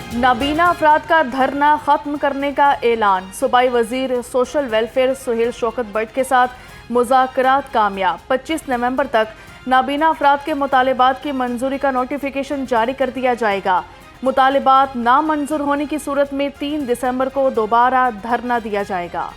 नाबीना अफराद का धरना खत्म करने का ऐलान। सूबाई वजीर सोशल वेलफेयर सुहेल शौकत बट के साथ मुज़ाकरात कामयाब। 25 नवंबर तक नाबीना अफराद के मुतालिबात की मंजूरी का नोटिफिकेशन जारी कर दिया जाएगा। मुतालिबात नामंजूर होने की सूरत में 3 दिसंबर को दोबारा धरना दिया जाएगा।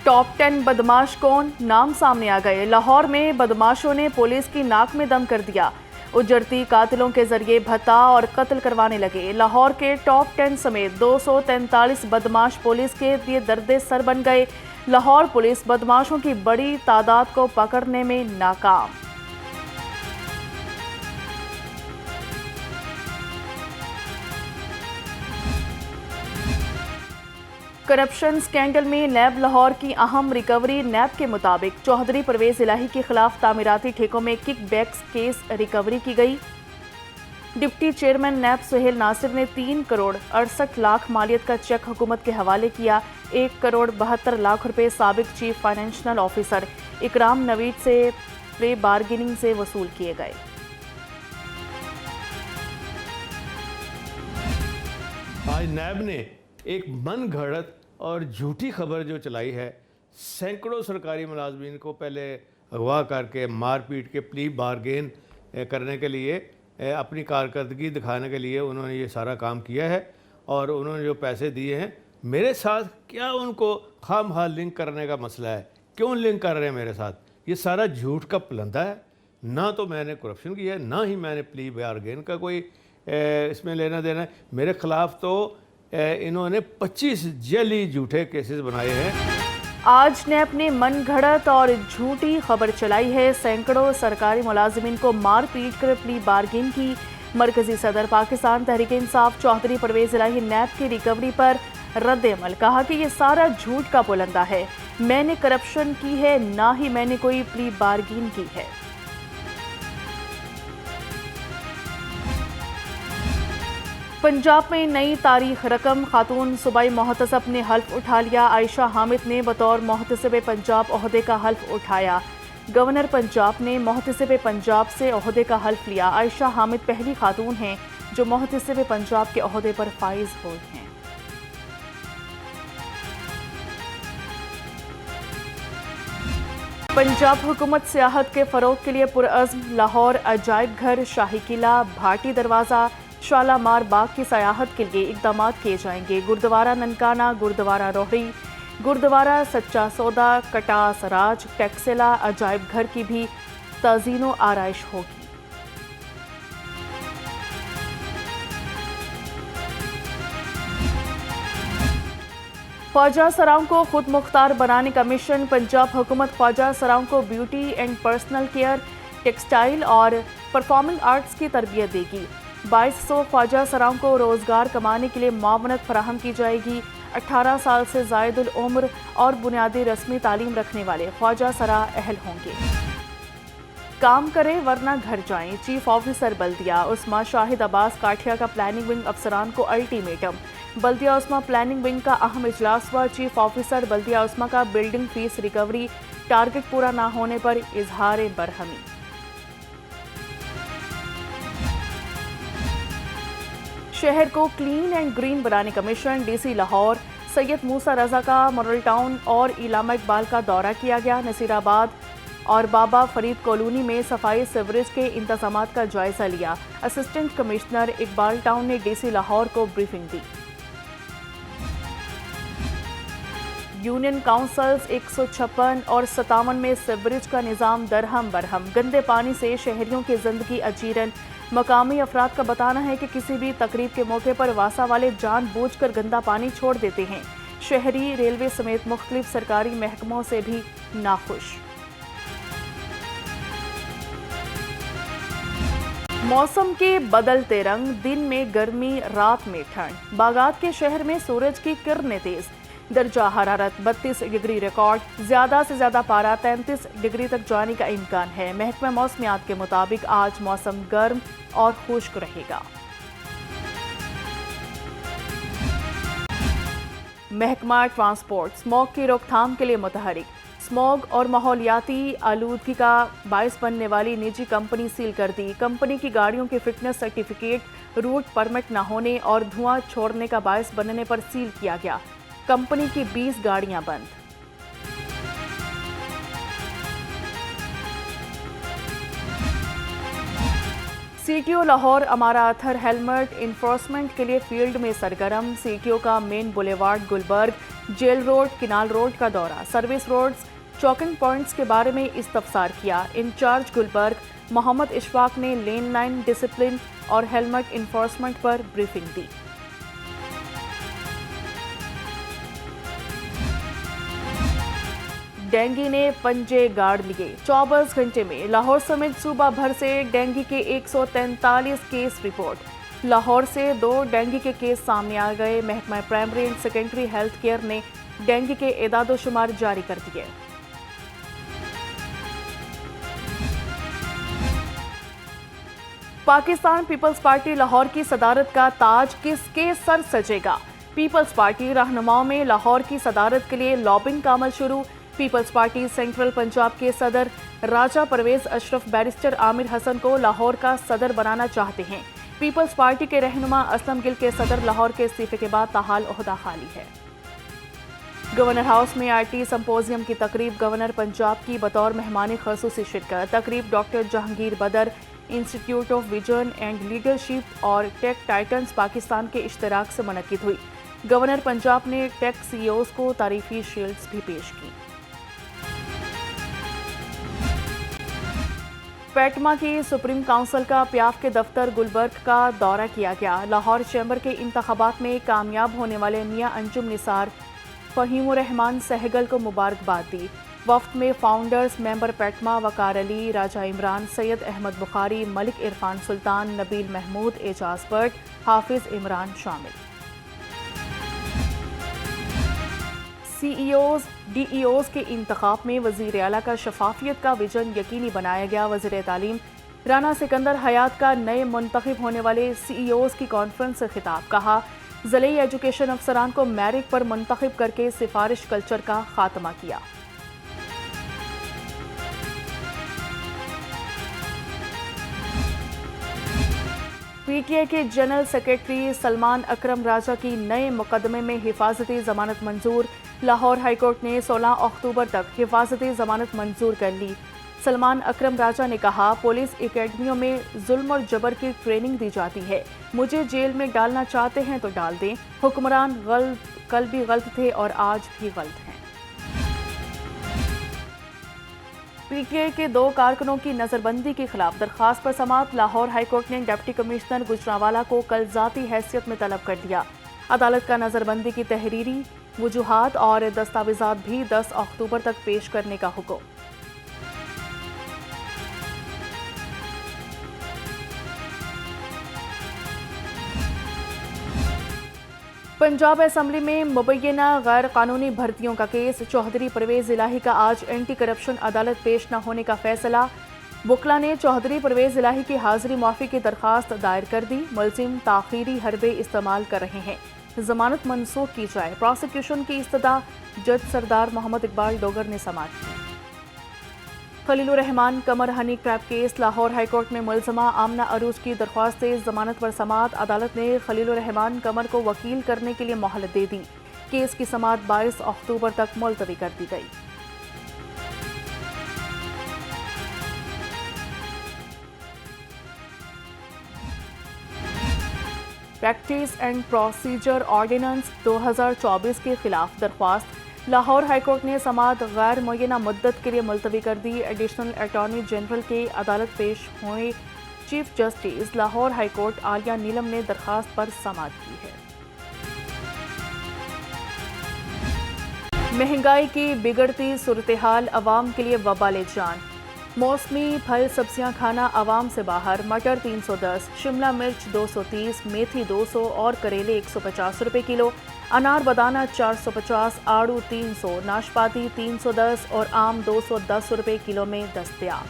टॉप 10 बदमाश कौन, नाम सामने आ गए। लाहौर में बदमाशों ने पुलिस की नाक में दम कर दिया। उजड़ती कातिलों के जरिए भत्ता और कत्ल करवाने लगे। लाहौर के टॉप 10 समेत 243 बदमाश पुलिस के लिए दर्दे सर बन गए। लाहौर पुलिस बदमाशों की बड़ी तादाद को पकड़ने में नाकाम। करप्शन स्कैंडल में नैब लाहौर की अहम रिकवरी। नैब के मुताबिक चौधरी परवेज इलाही के खिलाफ तामीराती ठेकों में किकबैक्स केस रिकवरी की गई। डिप्टी चेयरमैन नैब सुहेल नासिर ने 3 करोड़ 68 लाख मालियत का चेक हुकूमत के हवाले किया। 1 करोड़ 72 लाख रुपए साबिक चीफ फाइनेंशियल ऑफिसर इकराम नवीद से प्री बार्गेनिंग से वसूल किए गए। आज नैब ने एक मन घड़त और झूठी खबर जो चलाई है, सैकड़ों सरकारी मुलाजमीन को पहले अगवा करके मारपीट के प्ली बारगेन करने के लिए, अपनी कारकर्दगी दिखाने के लिए उन्होंने ये सारा काम किया है। और उन्होंने जो पैसे दिए हैं मेरे साथ, क्या उनको खामखा लिंक करने का मसला है? क्यों लिंक कर रहे हैं मेरे साथ? ये सारा झूठ का पलंदा है। ना तो मैंने करप्शन किया है, ना ही मैंने प्ली बारगेन का कोई इसमें लेना देना है। मेरे ख़िलाफ़ तो इन्होंने 25 जली झूठे केसेस बनाए हैं। आज ने अपनी मन घड़त और झूठी खबर चलाई है। सैकड़ों सरकारी मुलाजिमीन को मार पीट कर प्ली बार्गेन की। मरकजी सदर पाकिस्तान तहरीक इंसाफ चौधरी परवेज इलाही नैब की रिकवरी पर रद्द-ए-अमल। कहा कि ये सारा झूठ का पुलंदा है। मैंने करप्शन की है, ना ही मैंने कोई प्ली बार्गेन की है। पंजाब में नई तारीख रकम। खातून सूबाई मोहतसब ने हल्फ उठा लिया। आयशा हामिद ने बतौर मोहतसब पंजाब ओहदे का हल्फ उठाया। गवर्नर पंजाब ने मोहतसब पंजाब से ओहदे का हल्फ लिया। आयशा हामिद पहली खातून हैं जो मोहतसब पंजाब के ओहदे पर फाइज हुई हैं। पंजाब हुकूमत सियाहत के फ़रोग के लिए पुरअज़्म। लाहौर अजायब घर, शाही किला, भाटी दरवाज़ा, शालामार बाग की सयाहत के लिए इक़दाम किए जाएंगे। गुरुद्वारा ननकाना, गुरुद्वारा रोहड़ी, गुरुद्वारा सच्चा सौदा, कटास राज, टैक्सेला, अजायब घर की भी तज़ीनो आराइश होगी। ख्वाजा सराओं को खुद मुख्तार बनाने का मिशन। पंजाब हुकूमत ख्वाजा सराओं को beauty and personal care, textile और परफॉर्मिंग आर्ट्स की तरबियत देगी। 2200 ख्वाजा सराओं को रोज़गार कमाने के लिए मुआवनत फराहम की जाएगी। 18 साल से ज़ायदुल उम्र और बुनियादी रस्मी तालीम रखने वाले ख्वाजा सरा अहल होंगे। काम करें वरना घर जाएं। चीफ ऑफिसर बल्दिया उस्मा शाहिद अब्बास काठिया का प्लानिंग विंग अफसरान को अल्टीमेटम। बल्दिया उस्मा प्लानिंग विंग का अहम इजलास हुआ। चीफ ऑफिसर बल्दिया उस्मा का बिल्डिंग फीस रिकवरी टारगेट पूरा ना होने पर इजहार बरहमी। शहर को क्लीन एंड ग्रीन बनाने का मिशन। डीसी लाहौर सैयद मूसा रजा का मॉडल टाउन और इलामा इकबाल का दौरा किया गया। नसीराबाद और बाबा फरीद कॉलोनी में सफाई सीवरेज के इंतजामात का जायजा लिया। असिस्टेंट कमिश्नर इकबाल टाउन ने डीसी लाहौर को ब्रीफिंग दी। यूनियन काउंसिल्स 156 और 57 में सीवरेज का निज़ाम दरहम बरहम। गंदे पानी से शहरियों की जिंदगी अजीरन। मकामी अफराद का बताना है कि किसी भी तकरीब के मौके पर वासा वाले जानबूझकर गंदा पानी छोड़ देते हैं। शहरी, रेलवे समेत मुख्तलिफ सरकारी महकमों से भी नाखुश। मौसम के बदलते रंग, दिन में गर्मी, रात में ठंड। बागात के शहर में सूरज की किरणें तेज। दर्जा हरारत 32 डिग्री रिकॉर्ड। ज़्यादा से ज़्यादा पारा 33 डिग्री तक जाने का इम्कान है। महकमा मौसमियात के मुताबिक आज मौसम गर्म और खुश्क रहेगा। महकमा ट्रांसपोर्ट स्मॉग की रोकथाम के लिए मुतहरिक। स्मॉग और माहौलियाती आलूदगी का बायस बनने वाली निजी कंपनी सील कर दी। कंपनी की गाड़ियों की फिटनेस सर्टिफिकेट, रूट परमिट न होने और धुआं छोड़ने का बायस बनने पर सील किया गया। कंपनी की 20 गाड़ियां बंद। सीटीओ लाहौर अमारा अथर हेलमेट इन्फोर्समेंट के लिए फील्ड में सरगर्म। सीटीओ का main boulevard, Gulberg, jail road, canal road का दौरा, सर्विस रोड्स, चौकिंग पॉइंट्स के बारे में इस्तफसार किया। इंचार्ज गुलबर्ग मोहम्मद इशफाक ने लेन लाइन डिसिप्लिन और हेलमेट इन्फोर्समेंट पर ब्रीफिंग दी। डेंगू ने पंजे गाड़ लिए। 24 घंटे में लाहौर समेत सूबा भर से डेंगू के 143 केस रिपोर्ट। लाहौर से 2 डेंगू के केस सामने आ गए। महकमा primary and secondary health care ने डेंगू के एदाद-ओ-शुमार जारी कर दिए। पाकिस्तान पीपल्स पार्टी लाहौर की सदारत का ताज किसके सर सजेगा? पीपल्स पार्टी रहनुमाओं में लाहौर की सदारत के लिए लॉबिंग का अमल शुरू। पीपल्स पार्टी सेंट्रल पंजाब के सदर राजा परवेज अशरफ बैरिस्टर आमिर हसन को लाहौर का सदर बनाना चाहते हैं। पीपल्स पार्टी के रहनुमा असलम गिल के सदर लाहौर के इस्तीफे के बाद ताहाल ओहदा खाली है। गवर्नर हाउस में आईटी संपोजियम की तकरीब, गवर्नर पंजाब की बतौर मेहमान खसूसी शिरकत। तकरीब डॉक्टर जहांगीर बदर, institute of vision and leadership और टेक टाइटन्स पाकिस्तान के इश्तराक से मुनक्किद हुई। गवर्नर पंजाब ने टेक सीईओज़ को तारीफी शील्ड्स भी पेश की। पैटमा की सुप्रीम काउंसिल का प्याफ के दफ्तर गुलबर्ग का दौरा किया गया। लाहौर चैम्बर के इंतखाबात में कामयाब होने वाले मियां अंजुम निसार फ़हीमुर रहमान सहगल को मुबारकबाद दी। वफ्द में फाउंडर्स मेंबर पैटमा वकार अली, राजा इमरान, सैयद अहमद बुखारी, मलिक इरफान सुल्तान, नबील महमूद, एजाज बट, हाफिज इमरान शामिल। सीईओज़ डीईओज़ के इंतखाब में वज़ीर आला का शफाफियत का विजन यकीनी बनाया गया। वज़ीर तालीम राना सिकंदर हयात का नए मुंतखब होने वाले सीईओज़ की कॉन्फ्रेंस से खिताब, कहा ज़िले एजुकेशन अफसरान को मेरिट पर मुंतखब करके सिफारिश कल्चर का खात्मा किया। पीटीआई के जनरल सेक्रेटरी सलमान अकरम राजा की नए मुकदमे में हिफाजती जमानत मंजूर। लाहौर हाईकोर्ट ने 16 अक्टूबर तक हिफाजती जमानत मंजूर कर ली। सलमान अकरम राजा ने कहा, पुलिस एकेडमियों में जुल्म और जबर की ट्रेनिंग दी जाती है। मुझे जेल में डालना चाहते हैं तो डाल दें। हुक्मरान कल भी गलत थे और आज भी गलत हैं। पीटीआई के 2 कारकुनों की नजरबंदी के खिलाफ दरखास्त पर समाअत। लाहौर हाईकोर्ट ने डिप्टी कमिश्नर गुजरांवाला को कल जाती हैसियत में तलब कर दिया। अदालत का नजरबंदी की तहरीरी वजूहात और दस्तावेजात भी 10 अक्टूबर तक पेश करने का हुक्म। पंजाब असेंबली में मुबैना गैर कानूनी भर्तियों का केस। चौधरी परवेज इलाही का आज एंटी करप्शन अदालत पेश न होने का फैसला। वकला ने चौधरी परवेज इलाही की हाजिरी माफी की दरखास्त दायर कर दी। मुलजिम ताखीरी हरबे इस्तेमाल कर रहे हैं, जमानत मनसूख की जाए। प्रोसिक्यूशन की इस्तदा जज सरदार मोहम्मद इकबाल डोगर ने समाअत की। Khalilur Rahman Qamar honey trap case. Lahore high court में मुलजमा आमना अरूज की दरख्वास्त से जमानत पर समाअत। अदालत ने खलीलुर रहमान कमर को वकील करने के लिए मोहलत दे दी। केस की समाअत 22 अक्टूबर तक मुलतवी कर दी गई। प्रैक्टिस एंड प्रोसीजर ऑर्डिनेंस 2024 के खिलाफ दरख्वास्त। लाहौर हाईकोर्ट ने समाअत गैर मुय्यना मुद्दत के लिए मुलतवी कर दी। एडिशनल अटॉर्नी जनरल के अदालत पेश हुए chief justice Lahore high court Aalia Neelam ने दरखास्त पर समाअत की है। महंगाई की बिगड़ती सूरत हाल अवाम के लिए वबाले जान। मौसमी फल सब्जियां खाना अवाम से बाहर। मटर 310, शिमला मिर्च 230, मेथी 200 और करेले 150 रुपये किलो। अनार बदाना 450, आड़ू 300, नाशपाती 310 और आम 210 रुपये किलो में दस्तयाब।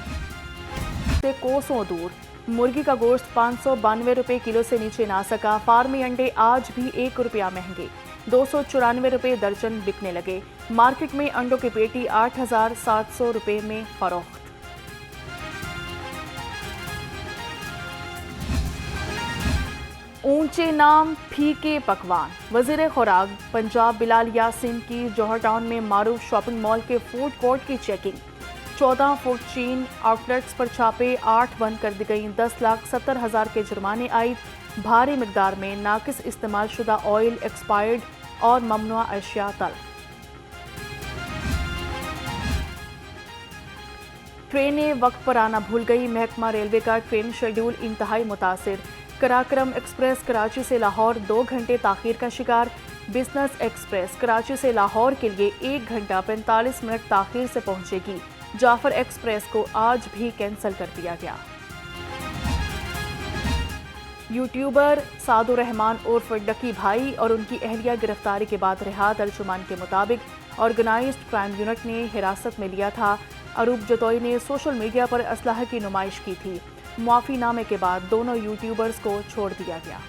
से कोसों दूर मुर्गी का गोश्त 592 रुपये किलो से नीचे ना सका। फार्मी अंडे आज भी 1 रुपया महंगे। 294 दर्जन बिकने लगे। मार्केट में अंडों की पेटी 8,700 रुपये में फरोख्त। ऊंचे नाम फीके पकवान। वजीर खुराक पंजाब बिलाल यासीन की जौहर टाउन में मारूफ शॉपिंग मॉल के फूड कोर्ट की चेकिंग। 14 फूड चेन आउटलेट्स पर छापे, 8 बंद कर दी गई। 10,70,000 के जुर्माने आए। भारी मिकदार में नाकिस इस्तेमाल शुदा ऑयल, एक्सपायर्ड और ममनुआ अशिया तलब। ट्रेनें वक्त पर आना भूल गई। महकमा रेलवे का ट्रेन शेड्यूल इंतहाई मुतासिर। कराक्रम एक्सप्रेस कराची से लाहौर 2 घंटे ताखीर का शिकार। बिजनेस एक्सप्रेस कराची से लाहौर के लिए 1 घंटा 45 मिनट ताखीर से पहुंचेगी। जाफर एक्सप्रेस को आज भी कैंसिल कर दिया गया। यूट्यूबर सादुर रहमान उर्फ डकी भाई और उनकी अहलिया गिरफ्तारी के बाद रिहा। तर्जुमान के मुताबिक ऑर्गेनाइज्ड क्राइम यूनिट ने हिरासत में लिया था। अरूप जतोई ने सोशल मीडिया पर असलाह की नुमाइश की थी। मुआफीनामे के बाद दोनों यूट्यूबर्स को छोड़ दिया गया।